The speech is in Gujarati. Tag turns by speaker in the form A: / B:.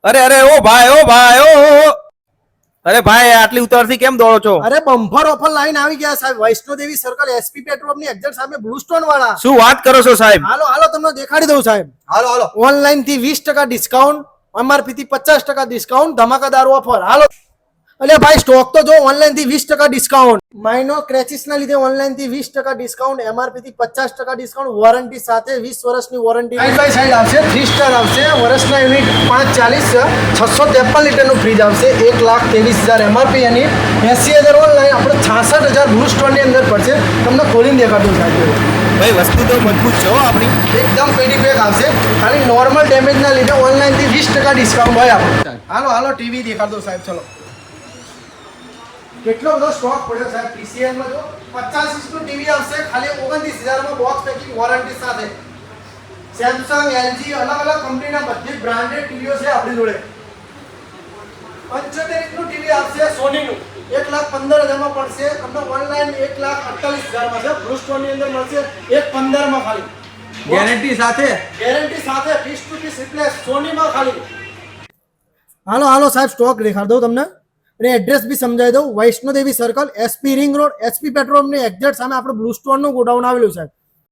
A: અરે અરે ઓ ભાઈ અરે ભાઈ આટલી ઉતારથી કેમ દોડો છો?
B: અરે બમ્પર ઓફર લાઈન આવી ગયા સાહેબ. વૈષ્ણોદેવી સર્કલ એસપી પેટ્રોલ ની એક્ઝેક્ટ સામે બ્લુ સ્ટોન વાળા.
A: શું વાત કરો છો સાહેબ?
B: હાલો હાલો તમને દેખાડી દઉં સાહેબ.
C: હાલો હાલો.
B: ઓનલાઈન થી 20% ડિસ્કાઉન્ટ, એમઆરપી થી 50% ડિસ્કાઉન્ટ, ધમાકાદાર ઓફર. હાલો અલે ભાઈ સ્ટોક તો જો. ઓનલાઈન થી 20% ડિસ્કાઉન્ટ, માઇનો ક્રેચિસ ના લીધે ઓનલાઈન થી 20% ડિસ્કાઉન્ટ, એમઆરપી થી 50% ડિસ્કાઉન્ટ, વોરંટી સાથે 20 વર્ષની વોરંટી. સાઈડ બાય સાઈડ આવશે, 3 સ્ટાર આવશે, વર્ષના યુનિટ 540, 653 લીટરનું ફ્રીજ આવશે, 1,23,000 એમઆરપી એની, 80,000 ઓનલાઈન, આપણે 66,000 બ્લુ સ્ટોન ની અંદર પડશે. તમને ખોલીને દેખાડું સાહેબ.
A: ભાઈ વસ્તુ તો મજબૂત છે હો આપણી.
B: એકદમ પેડી પેક આવશે. ખાલી નોર્મલ ડેમેજ ના લીધે ઓનલાઈન થી 20% ડિસ્કાઉન્ટ હોય આપણે. હાલો હાલો ટીવી દેખાડો સાહેબ. ચલો કેટલો બધો સ્ટોક પડ્યો સાહેબ. TCL માં જો 50 ઇંચનું ટીવી આવશે ખાલી 29,000 માં, બોક્સ પેકિંગ વોરંટી સાથે. સેમસંગ, LG અલગ અલગ કંપનીના બધી બ્રાન્ડેડ ટીવીઓ છે આપણી જોડે. 75 ઇંચનું ટીવી આવશે સોનીનું, 1,15,000 માં પડશે. તમને ઓનલાઈન 1,48,000 માં છે. બ્લુ સ્ટોન ની અંદર મળશે 1,15,000 માં ખાલી.
C: ગેરંટી સાથે.
B: ગેરંટી સાથે 20 to 30 રિપ્લેસ સોની માં ખાલી. હાલો હાલો સાહેબ સ્ટોક દેખાડ દઉં તમને અને એડ્રેસ બી સમજાવી દઉં. Vaishnodevi circle, SP ring road, SP petrol ની એક્ઝેક્ટ સામે આપણે બ્લુ સ્ટોન નું ગોડાઉન આવેલું છે.